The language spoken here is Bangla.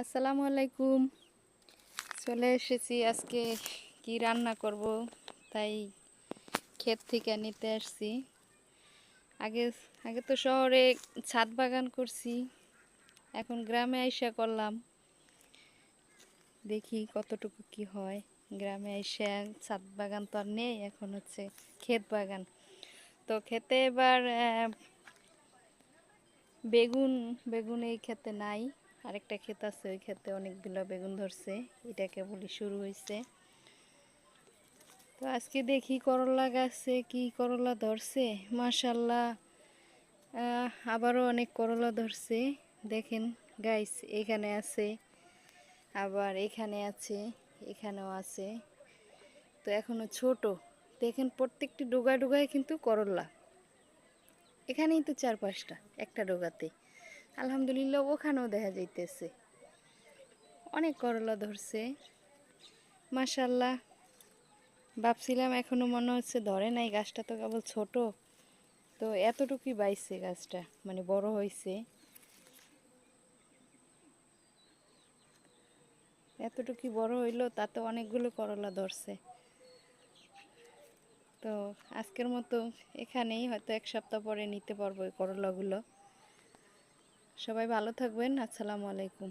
আসসালামু আলাইকুম। চলে এসেছি আজকে কি রান্না করব তাই ক্ষেত থেকে নিতে আসছি। আগে আগে তো শহরে ছাদ বাগান করছি, এখন গ্রামে আইসা করলাম। দেখি কতটুকু কি হয়। গ্রামে আইসা ছাদ বাগান তো আর নেই, এখন হচ্ছে ক্ষেত বাগান। তো ক্ষেতে এবার বেগুন বেগুন এই ক্ষেতে নাই, আরেকটা ক্ষেত আছে, ওই ক্ষেতে অনেকগুলো বেগুন ধরছে, এটাকে বলি শুরু হয়েছে। তো আজকে দেখি করলা গাছে কি করলা ধরছে, মাশাল্লাহ। আবারও অনেক করলা ধরছে, দেখেন গাইস, এখানে আছে, আবার এখানে আছে, এখানেও আছে। তো এখনো ছোট, দেখেন প্রত্যেকটি ডোগায় ডোগায় কিন্তু করলা। এখানেই তো 4-5টা একটা ডোগাতে, আলহামদুলিল্লাহ ওখানেও দেখা যাইতেছে অনেক করলা ধরছে, মাশাল্লাহ। ভাবছিলাম এখনো মনে হচ্ছে ধরে নাই, গাছটা তো কেবল ছোট। তো এতটুকুই বাইছে গাছটা, মানে বড় হয়েছে, এতটুকুই বড় হইলো, তাতে অনেকগুলো করলা ধরছে। তো আজকের মতো এখানেই, হয়তো এক সপ্তাহ পরে নিতে পারবো এই করলাগুলো। সবাই ভালো থাকবেন, আসসালামু আলাইকুম।